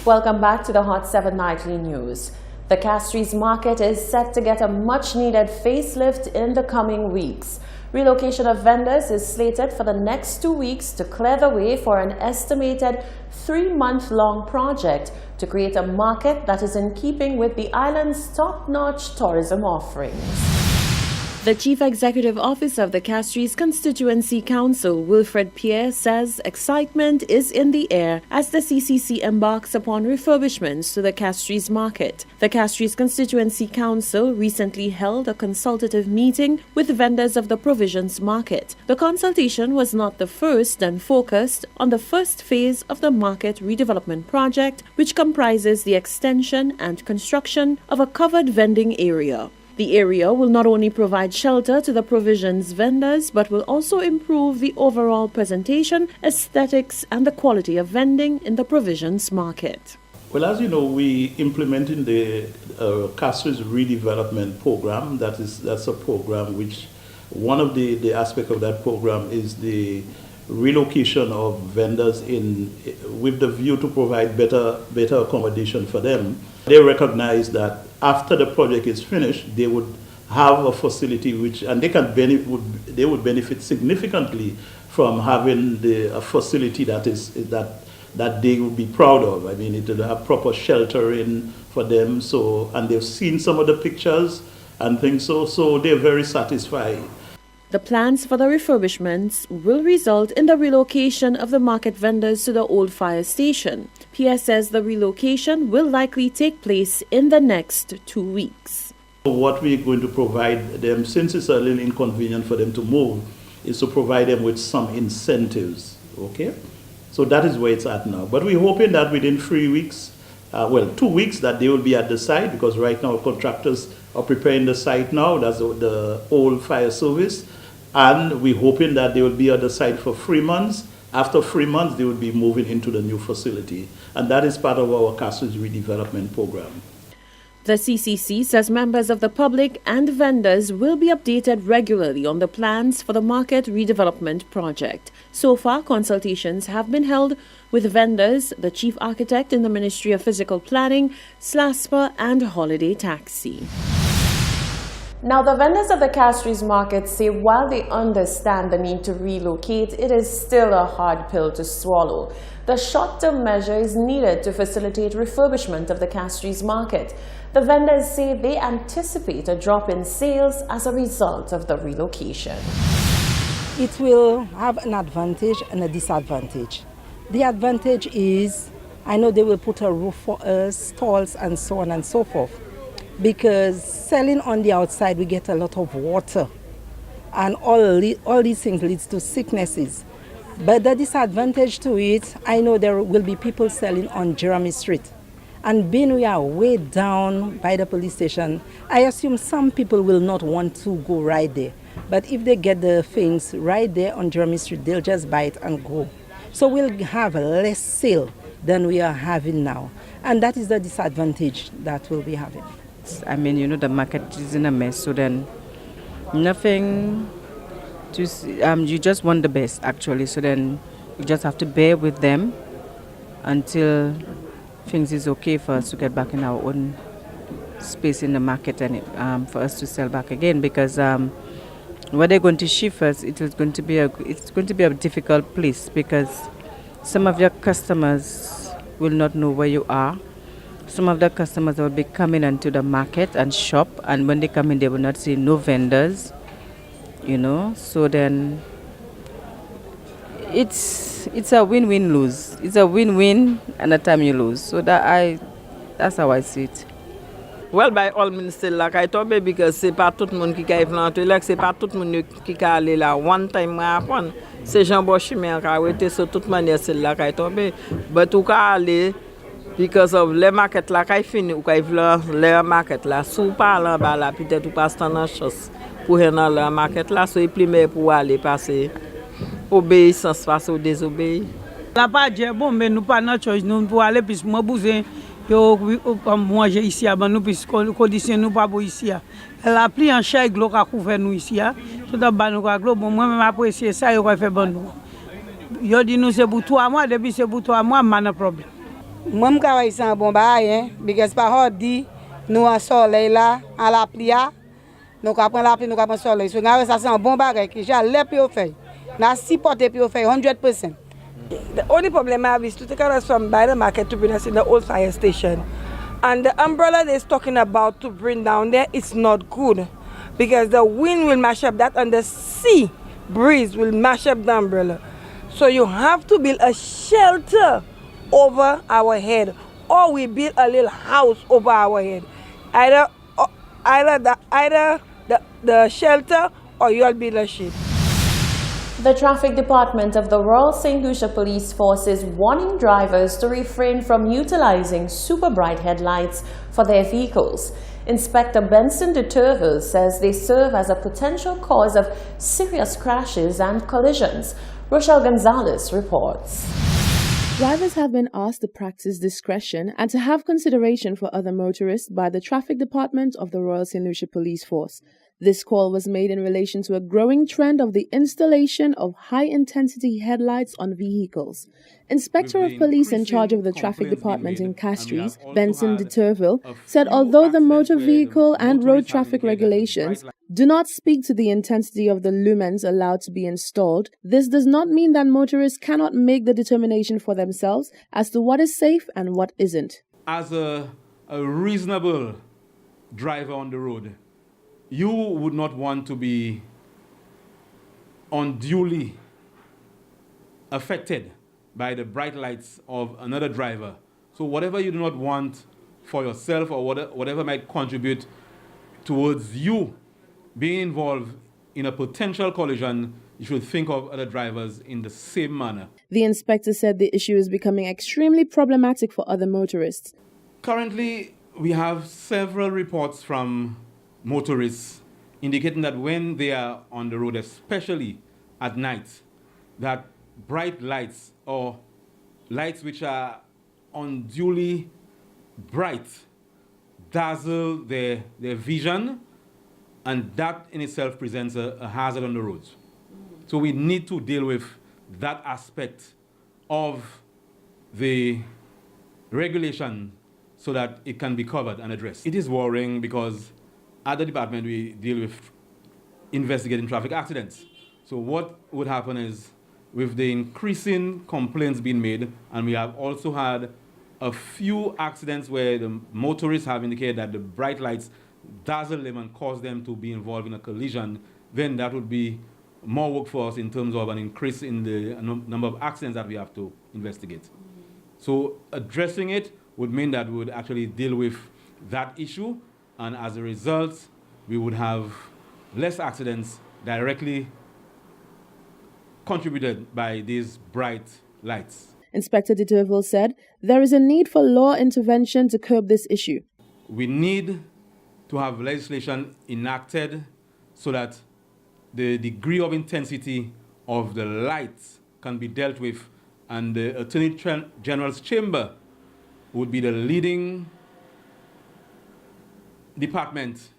Welcome back to the Hot 7 Nightly News. The Castries market is set to get a much-needed facelift in the coming weeks. Relocation of vendors is slated for the next 2 weeks to clear the way for an estimated 3-month-long project to create a market that is in keeping with the island's top-notch tourism offerings. The Chief Executive Officer of the Castries Constituency Council, Wilfred Pierre, says excitement is in the air as the CCC embarks upon refurbishments to the Castries market. The Castries Constituency Council recently held a consultative meeting with vendors of the provisions market. The consultation was not the first and focused on the first phase of the market redevelopment project, which comprises the extension and construction of a covered vending area. The area will not only provide shelter to the provisions vendors, but will also improve the overall presentation, aesthetics, and the quality of vending in the provisions market. Well, as you know, we implementing the Castries redevelopment program. That's a program which one of the aspects of that program is the relocation of vendors with the view to provide better accommodation for them. They recognize that after the project is finished, they would have a facility and they would benefit significantly from having a facility that they would be proud of. I mean, it would have proper sheltering for them. And they've seen some of the pictures and things. So they're very satisfied. The plans for the refurbishments will result in the relocation of the market vendors to the old fire station. Pierre says the relocation will likely take place in the next 2 weeks. What we're going to provide them, since it's a little inconvenient for them to move, is to provide them with some incentives, okay? So that is where it's at now. But we're hoping that within 3 weeks, 2 weeks, that they will be at the site, because right now contractors are preparing the site now. That's the old fire service. And we're hoping that they will be at the site for 3 months. After 3 months, they will be moving into the new facility. And that is part of our Castries redevelopment program. The CCC says members of the public and vendors will be updated regularly on the plans for the market redevelopment project. So far, consultations have been held with vendors, the chief architect in the Ministry of Physical Planning, SLASPA, and Holiday Taxi. Now, the vendors of the Castries market say while they understand the need to relocate, it is still a hard pill to swallow. The short-term measure is needed to facilitate refurbishment of the Castries market. The vendors say they anticipate a drop in sales as a result of the relocation. It will have an advantage and a disadvantage. The advantage is, I know they will put a roof for us, stalls and so on and so forth. Because selling on the outside, we get a lot of water. And all these things leads to sicknesses. But the disadvantage to it, I know there will be people selling on Jeremy Street. And being we are way down by the police station, I assume some people will not want to go right there. But if they get the things right there on Jeremy Street, they'll just buy it and go. So we'll have less sale than we are having now. And that is the disadvantage that we'll be having. I mean, you know, the market is in a mess, so then nothing, you just want the best, actually. So then you just have to bear with them until things is okay for us to get back in our own space in the market and for us to sell back again. Because where they're going to shift us, it's going to be a difficult place, because some of your customers will not know where you are. Some of the customers will be coming into the market and shop, and when they come in, they will not see no vendors, you know. So then it's a win-win lose. It's a win-win and a time you lose. So that's how I see it. Well, by all means, still like I told you, because c'est pas tout le monde qui a implanté là, c'est pas tout le monde qui a allé là. One time I happen, c'est Jean Bochimé qui a été sur toute manière c'est là I told you, but tu can aller. Because of le market la kay fini ou kay vle le market la sou pa lan ba la peut-être ou pas stand en chance pour dans le market la so primaire pour aller passer obéissance face au désobéir. La pas dire bon mais nous pas notre chose nous pour aller puis moi besoin yo manger ici avant nous puis condition nous pas pour ici. Elle a pris en charge glo ka couvert nous ici tout dans ba nous ka glo bon moi même apprécier ça yo fait bon nous. Yo dit nous c'est pour 3 mois depuis c'est pour 3 mois pas de problème. Moi, je travaille sans bon bail, parce que par dit nous en soleil là, à la pluie, nous après la pluie, nous après soleil. So ça c'est un bon bagage que j'ai l'air pour faire. Na supporter pour faire 100%. The only problem I have is to take us from by the market to bring us in the old fire station. And the umbrella they're talking about to bring down there, it's not good. Because the wind will mash up that and the sea breeze will mash up the umbrella. So you have to build a shelter over our head, or we build a little house over our head. Either the shelter or you'll build a ship. The traffic department of the Royal St. Lucia Police Force is warning drivers to refrain from utilizing super bright headlights for their vehicles. Inspector Benson de Turville says they serve as a potential cause of serious crashes and collisions. Rochelle Gonzalez reports. Drivers have been asked to practice discretion and to have consideration for other motorists by the traffic department of the Royal St. Lucia Police Force. This call was made in relation to a growing trend of the installation of high-intensity headlights on vehicles. Inspector of Police in charge of the traffic department in Castries, Benson de Turville, said although the motor vehicle and road traffic regulations do not speak to the intensity of the lumens allowed to be installed, this does not mean that motorists cannot make the determination for themselves as to what is safe and what isn't. As a reasonable driver on the road, you would not want to be unduly affected by the bright lights of another driver. So whatever you do not want for yourself or whatever might contribute towards you being involved in a potential collision, you should think of other drivers in the same manner. The inspector said the issue is becoming extremely problematic for other motorists. Currently, we have several reports from motorists indicating that when they are on the road, especially at night, that bright lights or lights which are unduly bright dazzle their vision, and that in itself presents a hazard on the roads. So we need to deal with that aspect of the regulation so that it can be covered and addressed. It is worrying because at the department we deal with investigating traffic accidents. So what would happen is, with the increasing complaints being made, and we have also had a few accidents where the motorists have indicated that the bright lights dazzle them and cause them to be involved in a collision, then that would be more work for us in terms of an increase in the number of accidents that we have to investigate. So addressing it would mean that we would actually deal with that issue, and as a result, we would have less accidents directly contributed by these bright lights. Inspector de Turville said there is a need for law intervention to curb this issue. We need to have legislation enacted so that the degree of intensity of the lights can be dealt with, and the Attorney General's Chamber would be the leading department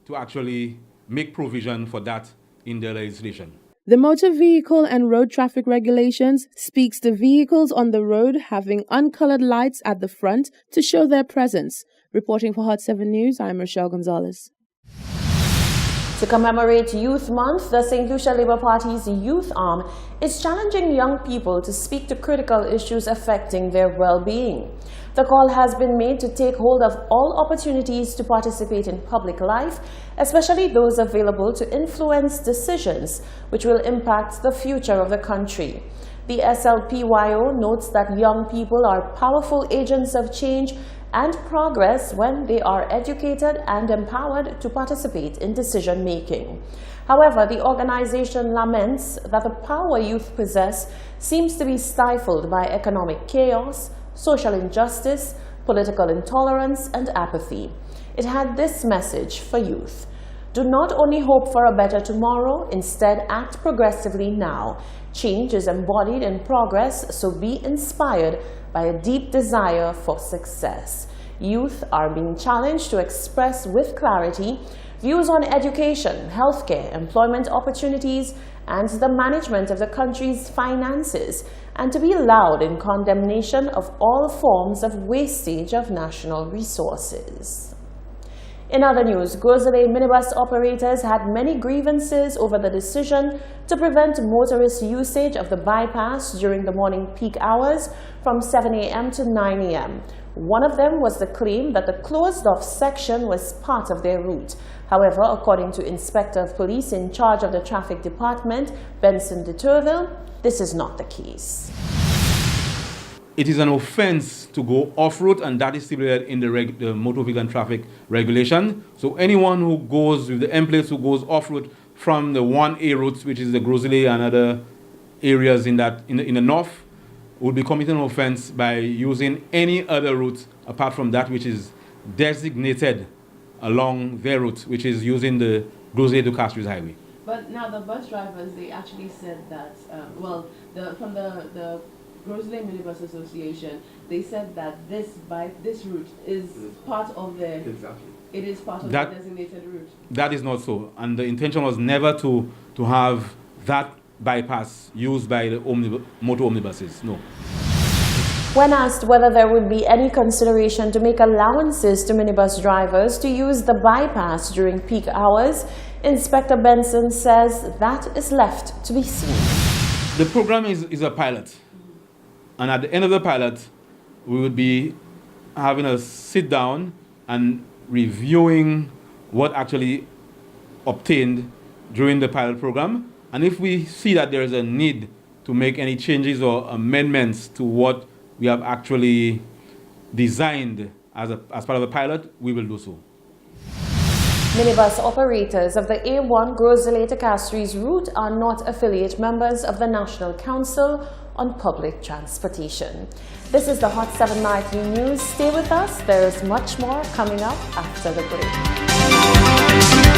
to actually make provision for that in the legislation. The Motor Vehicle and Road Traffic Regulations speaks to vehicles on the road having uncolored lights at the front to show their presence. Reporting for Hot 7 News, I'm Rochelle Gonzalez. To commemorate Youth Month, the St. Lucia Labour Party's youth arm is challenging young people to speak to critical issues affecting their well-being. The call has been made to take hold of all opportunities to participate in public life, especially those available to influence decisions which will impact the future of the country. The SLPYO notes that young people are powerful agents of change and progress when they are educated and empowered to participate in decision-making. However, the organization laments that the power youth possess seems to be stifled by economic chaos, social injustice, political intolerance, and apathy. It had this message for youth: do not only hope for a better tomorrow, instead act progressively now. Change is embodied in progress, so be inspired by a deep desire for success. Youth are being challenged to express with clarity views on education, healthcare, employment opportunities, and the management of the country's finances, and to be loud in condemnation of all forms of wastage of national resources. In other news, Gozele minibus operators had many grievances over the decision to prevent motorist usage of the bypass during the morning peak hours from 7 a.m. to 9 a.m. One of them was the claim that the closed-off section was part of their route. However, according to Inspector of Police in charge of the Traffic Department, Benson de Turville, this is not the case. It is an offense to go off-route, and that is stipulated in the Motor Vehicle and Traffic Regulation. So anyone who goes with the emplates who goes off-route from the 1A route, which is the Gozele and other areas in the north, will be committing an offense by using any other route apart from that which is designated along their route, which is using the Gozele to Castries Highway. But now the bus drivers, they actually said that, from the Gozele Minibus Association, they said that this route is part of the... Exactly. It is part of the designated route. That is not so. And the intention was never to have that bypass used by the motor omnibuses. No. When asked whether there would be any consideration to make allowances to minibus drivers to use the bypass during peak hours, Inspector Benson says that is left to be seen. The program is a pilot. And at the end of the pilot, we would be having a sit down and reviewing what actually obtained during the pilot program. And if we see that there is a need to make any changes or amendments to what we have actually designed as part of the pilot, we will do so. Minibus operators of the A1 Gozele to Castries route are not affiliate members of the National Council on Public Transportation. This is the Hot 7 Nightly News. Stay with us. There is much more coming up after the break.